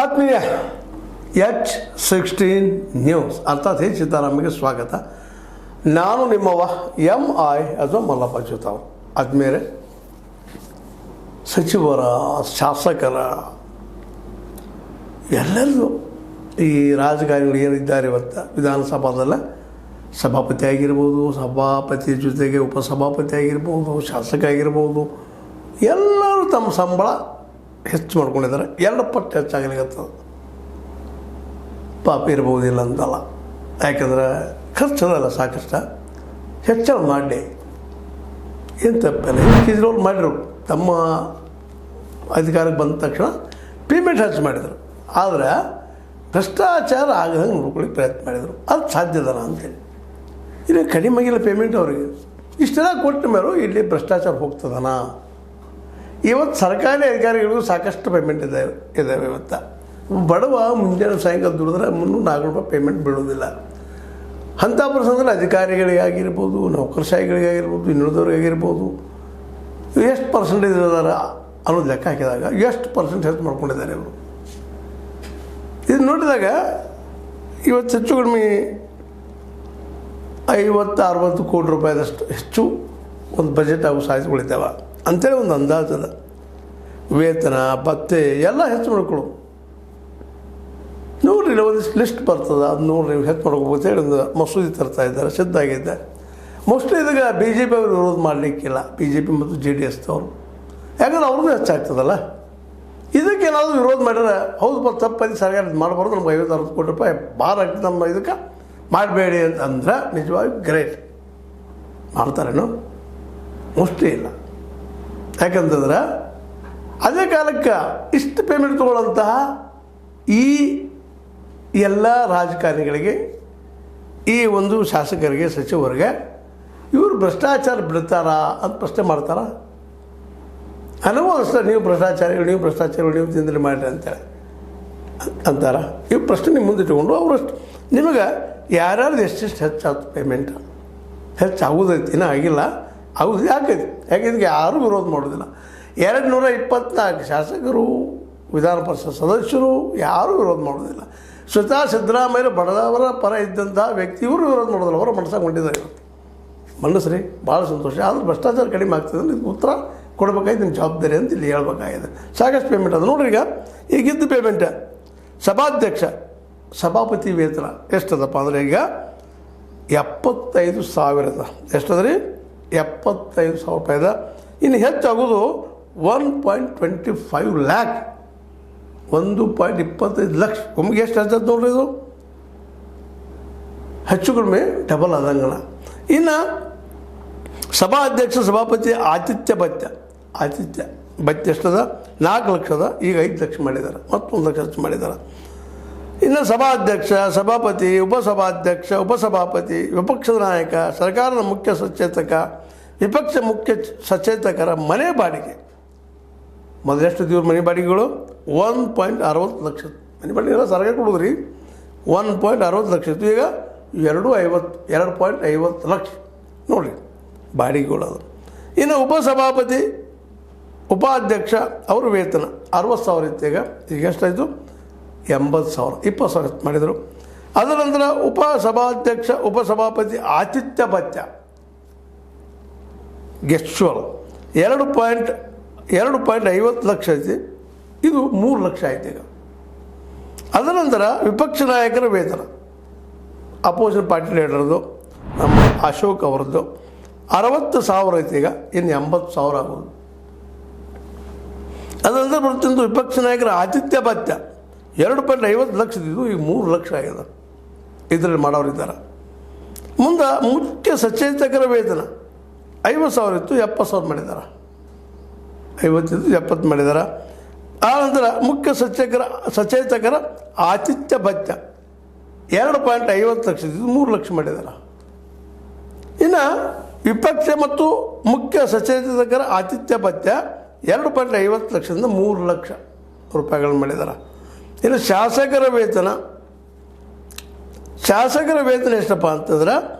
ಆತ್ಮೀಯ H16 news ಅರ್ಥಾತ್ ಹೇ ಸೀತಾರಾಮಗೆ ಸ್ವಾಗತ. ನಾನು ನಿಮ್ಮವ MI ಅಥವಾ ಮಲ್ಲಪ್ಪ ಜೋತಾವ್. ಆದ್ಮೇಲೆ ಸಚಿವರ ಶಾಸಕರ ಎಲ್ಲರಿಗೂ ಈ ರಾಜಕಾರಣಿಗಳು ಏನಿದ್ದಾರೆ ಇವತ್ತು ವಿಧಾನಸಭಾದಲ್ಲ ಸಭಾಪತಿ ಆಗಿರ್ಬೋದು, ಸಭಾಪತಿ ಜೊತೆಗೆ ಉಪಸಭಾಪತಿ ಆಗಿರ್ಬೋದು, ಶಾಸಕ ಆಗಿರ್ಬೋದು, ಎಲ್ಲರೂ ತಮ್ಮ ಸಂಬಳ ಹೆಚ್ಚು ಮಾಡ್ಕೊಂಡಿದ್ದಾರೆ. ಎರಡು ಪಟ್ಟು ಹೆಚ್ಚಾಗಲಿಕ್ಕತ್ತದ. ಪಾಪ ಇರ್ಬೋದಿಲ್ಲ ಅಂತಲ್ಲ, ಯಾಕಂದ್ರೆ ಖರ್ಚದಲ್ಲ ಸಾಕಷ್ಟು ಹೆಚ್ಚಳ ಮಾಡಿ ಏನು ತಪ್ಪಿಲ್ಲ. ಇದ್ರವ್ರು ಮಾಡಿದ್ರು ತಮ್ಮ ಅಧಿಕಾರಕ್ಕೆ ಬಂದ ತಕ್ಷಣ ಪೇಮೆಂಟ್ ಹೆಚ್ಚು ಮಾಡಿದರು. ಆದರೆ ಭ್ರಷ್ಟಾಚಾರ ಆಗದಂಗೆ ನೋಡ್ಕೊಳ್ಳಿಕ್ಕೆ ಪ್ರಯತ್ನ ಮಾಡಿದರು. ಅದು ಸಾಧ್ಯದಲ್ಲ ಅಂತೇಳಿ ಇಲ್ಲಿ ಕಡಿಮೆ ಆಗಿಲ್ಲ ಪೇಮೆಂಟ್ ಅವರಿಗೆ. ಇಷ್ಟೆಲ್ಲ ಕೊಟ್ಟ ಮೇಲೂ ಇಲ್ಲಿ ಭ್ರಷ್ಟಾಚಾರ ಹೋಗ್ತದನ. ಇವತ್ತು ಸರ್ಕಾರಿ ಅಧಿಕಾರಿಗಳಿಗೂ ಸಾಕಷ್ಟು ಪೇಮೆಂಟ್ ಇದ್ದಾವೆ. ಇವತ್ತು ಬಡವ ಮುಂಜಾನೆ ಸಾಯಂಕಾಲ ದುಡಿದ್ರೆ 300-400 ರೂಪಾಯಿ ಪೇಮೆಂಟ್ ಬೀಳೋದಿಲ್ಲ. ಅಂಥ ಪ್ರಸಂಗದಲ್ಲಿ ಅಧಿಕಾರಿಗಳಿಗಾಗಿರ್ಬೋದು, ನೌಕರಶಾಹಿಗಳಿಗಾಗಿರ್ಬೋದು, ಇನ್ನುಳಿದವ್ರಿಗಾಗಿರ್ಬೋದು ಎಷ್ಟು ಪರ್ಸೆಂಟೇಜ್ ಇದಾರ ಅನ್ನೋದು ಲೆಕ್ಕ ಹಾಕಿದಾಗ ಎಷ್ಟು ಪರ್ಸೆಂಟ್ ಹೆಚ್ಚು ಮಾಡ್ಕೊಂಡಿದ್ದಾರೆ ಇವರು. ಇದು ನೋಡಿದಾಗ ಇವತ್ತು ಹೆಚ್ಚು ಕಡಿಮೆ 50-60 ಕೋಟಿ ರೂಪಾಯಿದಷ್ಟು ಹೆಚ್ಚು ಒಂದು ಬಜೆಟ್ ಆಗೋ ಸಾಧ್ಯತೆಗಳಿದ್ದಾವೆ ಅಂತೇಳಿ ಒಂದು ಅಂದಾಜದ. ವೇತನ ಭತ್ಯೆ ಎಲ್ಲ ಹೆಚ್ಚು ಮಾಡ್ಕೊಳ್ಳು ನೋಡ್ರಿ. ಒಂದಿಷ್ಟು ಲಿಸ್ಟ್ ಬರ್ತದೆ, ಅದು ನೋಡ್ರಿ ಹೆಚ್ಚು ಮಾಡ್ಕೋಬೋದು ಹೇಳಿ ಒಂದು ಮಸೂದೆ ತರ್ತಾ ಇದ್ದಾರೆ, ಸಿದ್ಧ ಆಗಿದ್ದೆ. ಮೋಸ್ಟ್ಲಿ ಇದೀಗ BJP ಅವರು ವಿರೋಧ ಮಾಡಲಿಕ್ಕಿಲ್ಲ, BJP ಮತ್ತು JDS ಅವರು. ಯಾಕಂದ್ರೆ ಅವ್ರದ್ದು ಹೆಚ್ಚಾಗ್ತದಲ್ಲ. ಇದಕ್ಕೆ ಏನಾದರೂ ವಿರೋಧ ಮಾಡಿದ್ರೆ ಹೌದು ತಪ್ಪದಿ ಸರ್ಕಾರ ಮಾಡಬಾರ್ದು, ನಮ್ಗೆ 50-60 ಕೋಟಿ ರೂಪಾಯಿ ಭಾರ ಆಗ್ತದೆ ನಮ್ಮ ಇದಕ್ಕೆ ಮಾಡಬೇಡಿ ಅಂತಂದ್ರೆ ನಿಜವಾಗಿ ಗ್ರೇಟ್. ಮಾಡ್ತಾರೇನೋ? ಮೋಸ್ಟ್ಲಿ ಇಲ್ಲ. ಯಾಕಂತಂದ್ರೆ ಅದೇ ಕಾಲಕ್ಕೆ ಇಷ್ಟು ಪೇಮೆಂಟ್ ತೊಗೊಳ್ಳೋಂತಹ ಈ ಎಲ್ಲ ರಾಜಕಾರಣಿಗಳಿಗೆ, ಈ ಒಂದು ಶಾಸಕರಿಗೆ, ಸಚಿವರಿಗೆ ಇವರು ಭ್ರಷ್ಟಾಚಾರ ಬಿಡ್ತಾರಾ ಅಂತ ಪ್ರಶ್ನೆ ಮಾಡ್ತಾರ. ಅನುಭವಿಸ್ತಾರೆ, ನೀವು ಭ್ರಷ್ಟಾಚಾರಿಗಳು, ನೀವು ತಿಂದರೆ ಮಾಡಿರಿ ಅಂತೇಳಿ ಅಂತಾರ. ಇವು ಪ್ರಶ್ನೆ ನಿಮ್ಮ ಮುಂದೆ ಇಟ್ಕೊಂಡು ಅವರಷ್ಟು ನಿಮಗೆ ಯಾರ್ಯಾರ್ದು ಎಷ್ಟೆಷ್ಟು ಹೆಚ್ಚಾಯ್ತು ಪೇಮೆಂಟ್ ಹೆಚ್ಚಾಗೋದೈತಿ, ಇನ್ನೂ ಆಗಿಲ್ಲ, ಆಗೋದು ಯಾಕೈತಿ. ಯಾಕೆ ಇದಕ್ಕೆ ಯಾರೂ ವಿರೋಧ ಮಾಡೋದಿಲ್ಲ. 224 ಶಾಸಕರು, ವಿಧಾನ ಪರಿಷತ್ ಸದಸ್ಯರು ಯಾರೂ ವಿರೋಧ ಮಾಡೋದಿಲ್ಲ. ಸ್ವತಃ ಸಿದ್ದರಾಮಯ್ಯ ಬಡದವರ ಪರ ಇದ್ದಂಥ ವ್ಯಕ್ತಿ ಇವರು ವಿರೋಧ ಮಾಡೋದಿಲ್ಲ. ಅವರ ಮನಸ್ಸಾಗಿ ಹೊಂದಿದ್ದಾರೆ. ಇವತ್ತು ಮನಸ್ಸು ಭಾಳ ಸಂತೋಷ. ಆದರೂ ಭ್ರಷ್ಟಾಚಾರ ಕಡಿಮೆ ಆಗ್ತದೆ ಅಂದ್ರೆ ಇದು ಉತ್ತರ ಕೊಡಬೇಕಾಯ್ತು, ನಿಮ್ಮ ಜವಾಬ್ದಾರಿ ಅಂತ ಇಲ್ಲಿ ಹೇಳ್ಬೇಕಾಗಿದೆ. ಸಾಕಷ್ಟು ಪೇಮೆಂಟ್ ಅದು ನೋಡ್ರಿ. ಈಗಿದ್ದು ಪೇಮೆಂಟ್ ಸಭಾಧ್ಯಕ್ಷ, ಸಭಾಪತಿ ವೇತನ ಎಷ್ಟದಪ್ಪ ಅಂದರೆ ಈಗ 75,000 ಎಷ್ಟದ ರೀ? 75,000 ರೂಪಾಯಿದ. ಇನ್ನು ಹೆಚ್ಚಾಗೋದು 1.25 ಲ್ಯಾಕ್, 1.25 ಲಕ್ಷ. ಒಮ್ಮೆಗೆ ಎಷ್ಟು ಹೆಚ್ಚದ ನೋಡ್ರಿ. ಇದು ಹೆಚ್ಚು ಕಡಿಮೆ ಡಬಲ್ ಆದಂಗಣ. ಇನ್ನು ಸಭಾ ಅಧ್ಯಕ್ಷ, ಸಭಾಪತಿ ಆತಿಥ್ಯ ಭತ್ಯೆ ಎಷ್ಟದ? 4 ಲಕ್ಷದ. ಈಗ 5 ಲಕ್ಷ ಮಾಡಿದ್ದಾರೆ, ಮತ್ತು 1 ಲಕ್ಷ ಹೆಚ್ಚು ಮಾಡಿದ್ದಾರೆ. ಇನ್ನು ಸಭಾಧ್ಯಕ್ಷ, ಸಭಾಪತಿ, ಉಪಸಭಾಧ್ಯಕ್ಷ, ಉಪಸಭಾಪತಿ, ವಿಪಕ್ಷದ ನಾಯಕ, ಸರ್ಕಾರದ ಮುಖ್ಯ ಸಚೇತಕ, ವಿಪಕ್ಷ ಮುಖ್ಯ ಸಚೇತಕರ ಮನೆ ಬಾಡಿಗೆ ಮೊದಲೆಷ್ಟು ಇವ್ರ ಮನೆ ಬಾಡಿಗೆಗಳು? 1.60 ಲಕ್ಷ ಮನೆ ಬಾಡಿಗೆ ಎಲ್ಲ ಸರ್ಕಾರ ಕೊಡೋದ್ರಿ. 1.60 ಲಕ್ಷ ಇತ್ತು. ಈಗ 2.50 ಲಕ್ಷ ನೋಡಿರಿ ಬಾಡಿಗೆಗಳು. ಅದು ಇನ್ನು ಉಪಸಭಾಪತಿ, ಉಪಾಧ್ಯಕ್ಷ ಅವ್ರ ವೇತನ 60,000 ಇತ್ತು. ಈಗ ಎಷ್ಟಾಯಿತು? 80,000, 20,000 ಮಾಡಿದರು. ಅದರ ನಂತರ ಉಪಸಭಾಧ್ಯಕ್ಷ, ಉಪಸಭಾಪತಿ ಆತಿಥ್ಯ ಭತ್ಯ ಗೆಸ್ಚುವಲ್ 2.50 ಲಕ್ಷ ಐತಿ. ಇದು 3 ಲಕ್ಷ ಆಯ್ತು ಈಗ. ಅದರ ನಂತರ ವಿಪಕ್ಷ ನಾಯಕರ ವೇತನ, ಅಪೋಸಿಷನ್ ಪಾರ್ಟಿ ಲೀಡರ್ದು, ನಮ್ಮ ಅಶೋಕ್ ಅವರದ್ದು 60,000 ಐತಿ. ಈಗ ಇನ್ನು 80,000 ಆಗೋದು. ಅದರ ನಂತರ ಬರ್ತಿದ್ದು ವಿಪಕ್ಷ ನಾಯಕರ ಆತಿಥ್ಯ ಭತ್ಯ 2.50 ಲಕ್ಷ ಇದ್ದು ಈಗ 3 ಲಕ್ಷ ಆಗಿದೆ. ಇದರಲ್ಲಿ ಮಾಡೋರಿದ್ದಾರೆ. ಮುಂದೆ ಮುಖ್ಯ ಸಚೇತಕರ ವೇತನ 50,000 ಇತ್ತು, 70,000 ಮಾಡಿದ್ದಾರೆ. 50 ಇದ್ದು 70 ಮಾಡಿದ್ದಾರೆ. ಆನಂತರ ಮುಖ್ಯ ಸಚೇತಕರ ಆತಿಥ್ಯ ಭತ್ಯ 2.50 ಲಕ್ಷ ಇದ್ದು 3 ಲಕ್ಷ ಮಾಡಿದ್ದಾರೆ. ಇನ್ನು ವಿಪಕ್ಷ ಮತ್ತು ಮುಖ್ಯ ಸಚೇತಕರ ಆತಿಥ್ಯ ಭತ್ಯ 2.50 ಲಕ್ಷದಿಂದ 3 ಲಕ್ಷ ರೂಪಾಯಿಗಳನ್ನು ಮಾಡಿದ್ದಾರೆ. ಇನ್ನು ಶಾಸಕರ ವೇತನ ಎಷ್ಟಪ್ಪ ಅಂತಂದ್ರೆ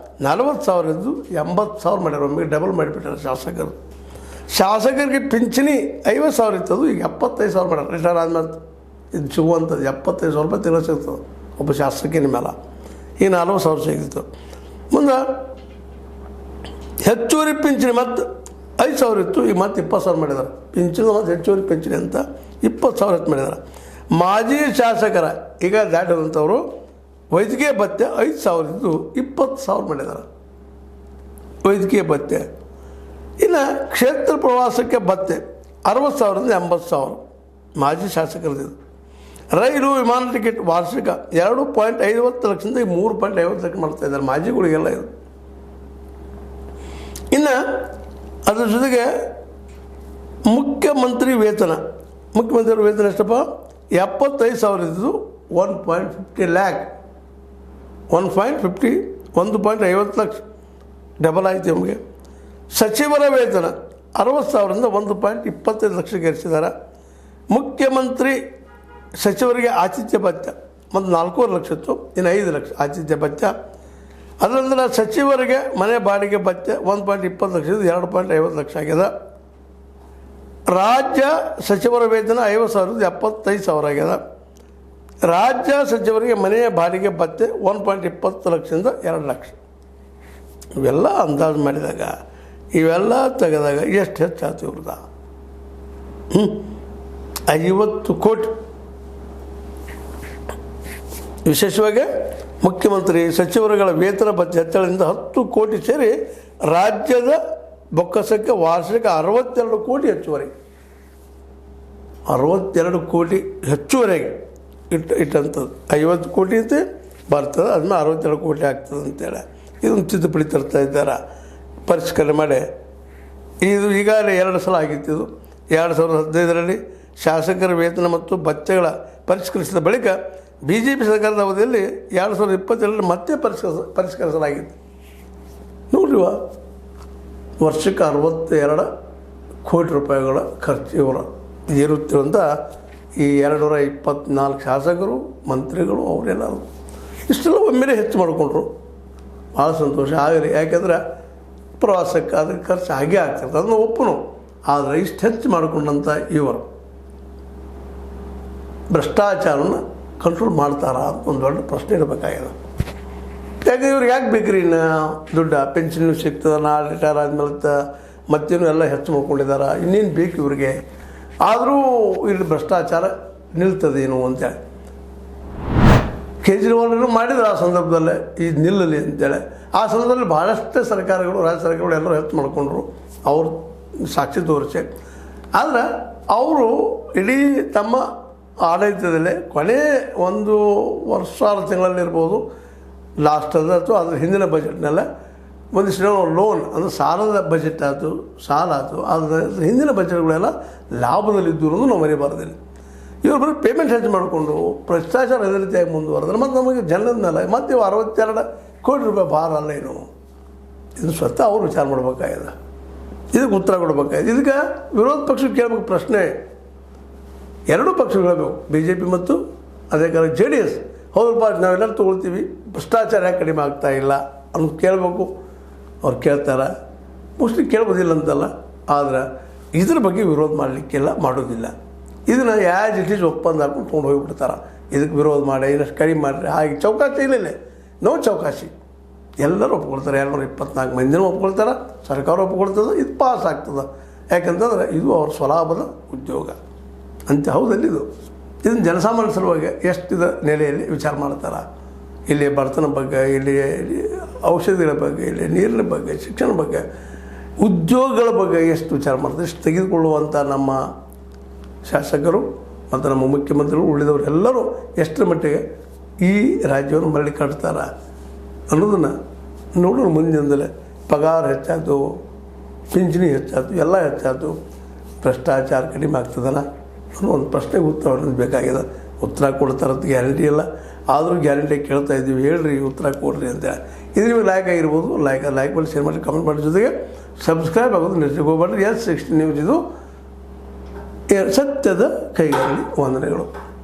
40,000 ಇದ್ದು 80,000 ಮಾಡ್ಯಾರ. ಒಮ್ಮೆಗೆ ಡಬಲ್ ಮಾಡಿಬಿಟ್ಟಾರೆ ಶಾಸಕರು. ಶಾಸಕರಿಗೆ ಪಿಂಚಣಿ 50,000 ಇತ್ತದು, ಈಗ 75,000 ಮಾಡ್ಯಾರ ರಿಟೈರ್ ಆದ್ಮೇಲೆ. ಇದು ಸಿಗುವಂಥದ್ದು 75,000 ರೂಪಾಯಿ ತಿಂಗಳ ಸಿಗ್ತದೆ ಒಬ್ಬ ಶಾಸಕಿನ ಮೇಲೆ. ಈಗ 40,000 ಸಿಗ್ತಿತ್ತು. ಮುಂದೆ ಹೆಚ್ಚುವರಿ ಪಿಂಚಣಿ ಮತ್ತು 5,000 ಇತ್ತು, ಈಗ ಮತ್ತೆ 20,000 ಮಾಡಿದ್ದಾರೆ. ಪಿಂಚಣಿ ಮತ್ತು ಹೆಚ್ಚುವರಿ ಪಿಂಚಣಿ ಅಂತ 20,000 ಹೆಚ್ಚು ಮಾಡಿದ್ದಾರೆ. ಮಾಜಿ ಶಾಸಕರ ಈಗ ದಾಟಿದಂಥವರು ವೈದ್ಯಕೀಯ ಭತ್ಯೆ 5,000 ಇದ್ದು 20,000 ಮಾಡಿದ್ದಾರೆ ವೈದ್ಯಕೀಯ ಭತ್ಯೆ. ಇನ್ನು ಕ್ಷೇತ್ರ ಪ್ರವಾಸಕ್ಕೆ ಭತ್ಯೆ 60,000ದಿಂದ 80,000 ಮಾಜಿ ಶಾಸಕರದ್ದು. ರೈಲು ವಿಮಾನ ಟಿಕೆಟ್ ವಾರ್ಷಿಕ 2.50 ಲಕ್ಷದಿಂದ 3.50 ಲಕ್ಷ ಮಾಡ್ತಾಯಿದ್ದಾರೆ ಮಾಜಿಗಳಿಗೆಲ್ಲ ಇದು. ಇನ್ನು ಅದ್ರ ಜೊತೆಗೆ ಮುಖ್ಯಮಂತ್ರಿ ವೇತನ ಎಷ್ಟಪ್ಪ? 75,000 ಇದ್ದು 1.50 ಲ್ಯಾಕ್ 1.50 ಲಕ್ಷ ಡಬಲ್ ಆಯಿತು ನಮಗೆ. ಸಚಿವರ ವೇತನ 60,000ರಿಂದ 1.25 ಲಕ್ಷಕ್ಕೆ ಏರಿಸಿದ್ದಾರೆ. ಮುಖ್ಯಮಂತ್ರಿ ಸಚಿವರಿಗೆ ಆತಿಥ್ಯ ಭತ್ಯೆ ಮತ್ತು 4.5 ಲಕ್ಷ ಇತ್ತು, ಇನ್ನು 5 ಲಕ್ಷ ಆತಿಥ್ಯ ಭತ್ಯೆ. ಅದರಿಂದ ಸಚಿವರಿಗೆ ಮನೆ ಬಾಡಿಗೆ ಭತ್ಯೆ 1.20 ಲಕ್ಷ ಇದ್ದು 2.50 ಲಕ್ಷ ಆಗಿದೆ. ರಾಜ್ಯ ಸಚಿವರ ವೇತನ 50,000ರಿಂದ 75,000 ಆಗಿದೆ. ರಾಜ್ಯ ಸಚಿವರಿಗೆ ಮನೆಯ ಬಾಡಿಗೆ ಭತ್ಯೆ 1.20 ಲಕ್ಷದಿಂದ 2 ಲಕ್ಷ. ಇವೆಲ್ಲ ಅಂದಾಜು ಮಾಡಿದಾಗ ಇವೆಲ್ಲ ತೆಗೆದಾಗ ಎಷ್ಟು ಹೆಚ್ಚಾಯ್ತು ಇವ್ರದ? 50 ಕೋಟಿ. ವಿಶೇಷವಾಗಿ ಮುಖ್ಯಮಂತ್ರಿ ಸಚಿವರುಗಳ ವೇತನ ಭತ್ಯೆ ಹೆಚ್ಚಳದಿಂದ 10 ಕೋಟಿ ಸೇರಿ ರಾಜ್ಯದ ಬೊಕ್ಕಸಕ್ಕೆ ವಾರ್ಷಿಕ 62 ಕೋಟಿ ಹೆಚ್ಚುವರಿ. 62 ಕೋಟಿ ಹೆಚ್ಚುವರೆಗೆ ಇಟ್ಟಂಥದ್ದು. 50 ಕೋಟಿ ಅಂತ ಬರ್ತದೆ, ಅದನ್ನ 62 ಕೋಟಿ ಆಗ್ತದೆ ಅಂತೇಳಿ ಇದನ್ನು ತಿದ್ದುಪಡಿ ತರ್ತಾ ಇದ್ದಾರೆ, ಪರಿಷ್ಕರಣೆ ಮಾಡಿ. ಇದು ಈಗಾಗಲೇ 2 ಸಲ ಆಗಿತ್ತು. ಇದು 2015ರಲ್ಲಿ ಶಾಸಕರ ವೇತನ ಮತ್ತು ಭತ್ಯೆಗಳ ಪರಿಷ್ಕರಿಸಿದ ಬಳಿಕ BJP ಸರ್ಕಾರದ ಅವಧಿಯಲ್ಲಿ 2022ರಲ್ಲಿ ಮತ್ತೆ ಪರಿಷ್ಕರಿಸಲಾಗಿತ್ತು. ನೋಡ್ರಿ, ವರ್ಷಕ್ಕೆ 62 ಕೋಟಿ ರೂಪಾಯಿಗಳ ಖರ್ಚು ಇವರು ಇರುತ್ತಿರುವಂಥ ಈ 224 ಶಾಸಕರು ಮಂತ್ರಿಗಳು ಅವರೆಲ್ಲರೂ ಇಷ್ಟೆಲ್ಲ ಒಮ್ಮೆಲೆ ಹೆಚ್ಚು ಮಾಡಿಕೊಂಡ್ರು. ಭಾಳ ಸಂತೋಷ ಆಗಲಿ. ಯಾಕೆಂದರೆ ಪ್ರವಾಸಕ್ಕೆ ಅದಕ್ಕೆ ಖರ್ಚು ಹಾಗೇ ಆಗ್ತಿರ್ತದೆ, ಅದನ್ನು ಒಪ್ಪನು. ಆದರೆ ಇಷ್ಟು ಹೆಚ್ಚು ಮಾಡಿಕೊಂಡಂಥ ಇವರು ಭ್ರಷ್ಟಾಚಾರನ ಕಂಟ್ರೋಲ್ ಮಾಡ್ತಾರಾ ಅಂತ ಒಂದು ದೊಡ್ಡ ಪ್ರಶ್ನೆ ಇರಬೇಕಾಗಿದೆ. ಯಾಕೆ ಇವ್ರಿಗೆ ಯಾಕೆ ಬೇಕ್ರಿ ಇನ್ನು ದುಡ್ಡು? ಪೆನ್ಷನ್ ಸಿಗ್ತದೆ, ನಾಳೆ ರಿಟೈರ್ ಆದಮೇಲೆ ಮತ್ತೇನು ಎಲ್ಲ ಹೆಚ್ಚು ಮಾಡ್ಕೊಂಡಿದ್ದಾರೆ, ಇನ್ನೇನು ಬೇಕು ಇವ್ರಿಗೆ? ಆದರೂ ಇಲ್ಲಿ ಭ್ರಷ್ಟಾಚಾರ ನಿಲ್ತದೇನು ಅಂತೇಳಿ ಕೇಜ್ರಿವಾಲ್ರು ಮಾಡಿದ್ರು ಆ ಸಂದರ್ಭದಲ್ಲೇ ಇದು ನಿಲ್ಲಲಿ ಅಂತೇಳಿ. ಆ ಸಂದರ್ಭದಲ್ಲಿ ಭಾಳಷ್ಟು ಸರ್ಕಾರಗಳು, ರಾಜ್ಯ ಸರ್ಕಾರಗಳು ಎಲ್ಲರೂ ಹೆಚ್ಚು ಮಾಡಿಕೊಂಡ್ರು, ಅವರು ಸಾಕ್ಷಿ ತೋರಿಸಿ. ಆದರೆ ಅವರು ಇಡೀ ತಮ್ಮ ಆಡಳಿತದಲ್ಲೇ ಕೊನೆ 1 ವರ್ಷ 6 ತಿಂಗಳಲ್ಲಿರ್ಬೋದು ಲಾಸ್ಟಲ್ಲಿ ಅಥವಾ ಅದ್ರ ಹಿಂದಿನ ಬಜೆಟ್ನೆಲ್ಲ ಒಂದಿಷ್ಟು ಲೋನ್ ಅಂದರೆ ಸಾಲದ ಬಜೆಟ್ ಆಯಿತು, ಸಾಲ ಆಯಿತು. ಅದ್ರ ಹಿಂದಿನ ಬಜೆಟ್ಗಳೆಲ್ಲ ಲಾಭದಲ್ಲಿದ್ದು ಅನ್ನೋದು ನಾವು ಮರಿಬಾರ್ದಿಲ್ಲ. ಇವರು ಬರೀ ಪೇಮೆಂಟ್ ಹೆಚ್ಚು ಮಾಡಿಕೊಂಡು ಭ್ರಷ್ಟಾಚಾರ ಅದೇ ರೀತಿಯಾಗಿ ಮುಂದುವರೆದ್ರೆ ಮತ್ತು ನಮಗೆ ಜನದ ಮೇಲೆ ಮತ್ತು 62 ಕೋಟಿ ರೂಪಾಯಿ ಭಾರ ಅಲ್ಲ ಏನು? ಇದು ಸ್ವತಃ ಅವರು ವಿಚಾರ ಮಾಡಬೇಕಾಗಿದೆ, ಇದಕ್ಕೆ ಉತ್ತರ ಕೊಡಬೇಕಾಗಿದೆ. ಇದಕ್ಕೆ ವಿರೋಧ ಪಕ್ಷಕ್ಕೆ ಕೇಳಬೇಕು ಪ್ರಶ್ನೆ. 2 ಪಕ್ಷಗಳು ಹೇಳಬೇಕು, BJP ಮತ್ತು ಅದೇ ಕಾಲ JDS. ಹೌದಪ್ಪ, ನಾವೆಲ್ಲರೂ ತೊಗೊಳ್ತೀವಿ, ಭ್ರಷ್ಟಾಚಾರ ಯಾಕೆ ಕಡಿಮೆ ಆಗ್ತಾ ಇಲ್ಲ ಅನ್ನೋದು ಕೇಳಬೇಕು. ಅವ್ರು ಕೇಳ್ತಾರೆ, ಮೋಸ್ಟ್ಲಿ ಕೇಳ್ಬೋದಿಲ್ಲ ಅಂತಲ್ಲ. ಆದರೆ ಇದ್ರ ಬಗ್ಗೆ ವಿರೋಧ ಮಾಡಲಿಕ್ಕೆಲ್ಲ ಮಾಡೋದಿಲ್ಲ. ಇದನ್ನು ಯಾರು ಇಟ್ ಈಸ್ ಒಪ್ಪಂದ ಹಾಕೊಂಡು ತೊಗೊಂಡು ಹೋಗಿಬಿಡ್ತಾರೆ. ಇದಕ್ಕೆ ವಿರೋಧ ಮಾಡಿ ಇನ್ನಷ್ಟು ಕಡಿಮೆ ಮಾಡಿರಿ, ಹಾಗೆ ಚೌಕಾಸಿ ಇಲ್ಲ, ನೋ ಚೌಕಾಸಿ. ಎಲ್ಲರೂ ಒಪ್ಕೊಳ್ತಾರೆ. 224 ಮಂದಿನೂ ಒಪ್ಕೊಳ್ತಾರೆ, ಸರ್ಕಾರ ಒಪ್ಕೊಳ್ತದೆ, ಇದು ಪಾಸ್ ಆಗ್ತದೆ. ಯಾಕಂತಂದ್ರೆ ಇದು ಅವ್ರ ಸ್ವಲಾಭದ ಉದ್ಯೋಗ ಅಂತ. ಹೌದಲ್ಲಿ ಇದನ್ನು ಜನಸಾಮಾನ್ಯ ಸಲುವಾಗಿ ಎಷ್ಟಿದ ನೆಲೆಯಲ್ಲಿ ವಿಚಾರ ಮಾಡ್ತಾರೆ. ಇಲ್ಲಿ ಬಡತನ ಬಗ್ಗೆ, ಇಲ್ಲಿ ಔಷಧಿಗಳ ಬಗ್ಗೆ, ಇಲ್ಲಿ ನೀರಿನ ಬಗ್ಗೆ, ಶಿಕ್ಷಣ ಬಗ್ಗೆ, ಉದ್ಯೋಗಗಳ ಬಗ್ಗೆ ಎಷ್ಟು ವಿಚಾರ ಮಾಡ್ತಾರೆ. ಇಷ್ಟು ತೆಗೆದುಕೊಳ್ಳುವಂಥ ನಮ್ಮ ಶಾಸಕರು ಮತ್ತು ನಮ್ಮ ಮುಖ್ಯಮಂತ್ರಿಗಳು ಉಳಿದವರು ಎಲ್ಲರೂ ಎಷ್ಟರ ಮಟ್ಟಿಗೆ ಈ ರಾಜ್ಯವನ್ನು ಮರಳಿ ಕಟ್ತಾರೆ ಅನ್ನೋದನ್ನು ನೋಡೋಣ. ಮುಂದಿನದಲ್ಲೇ ಪಗಾರ ಹೆಚ್ಚಾಯ್ತು, ಪಿಂಚಣಿ ಹೆಚ್ಚಾಯ್ತು, ಎಲ್ಲ ಹೆಚ್ಚಾಯ್ತು, ಭ್ರಷ್ಟಾಚಾರ ಕಡಿಮೆ ಆಗ್ತದಲ್ಲ ಅನ್ನೋ ಒಂದು ಪ್ರಶ್ನೆಗೆ ಉತ್ತರ ಬೇಕಾಗಿದೆ. ಉತ್ತರ ಕೊಡ್ತಾರಂತ ಗ್ಯಾರಂಟಿ ಇಲ್ಲ, ಆದರೂ ಗ್ಯಾರಂಟಿ ಕೇಳ್ತಾ ಇದ್ದೀವಿ, ಹೇಳ್ರಿ ಉತ್ತರ ಕೊಡ್ರಿ ಅಂತೇಳಿ. ಇದು ನಿಮಗೆ ಲೈಕ್ ಆಗಿರ್ಬೋದು. ಲೈಕ್ ಮಾಡಿ, ಶೇರ್ ಮಾಡಿ, ಕಮೆಂಟ್ ಮಾಡಿ, ಜೊತೆಗೆ ಸಬ್ಸ್ಕ್ರೈಬ್ ಆಗೋದು ನಿಶ್ಚಯ ಹೋಗ್ಬೇಡ್ರಿ. S60 ನ್ಯೂಸ್ ಇದು ಸತ್ಯದ ಕೈಗಾರಲಿ ವಂದನೆಗಳು.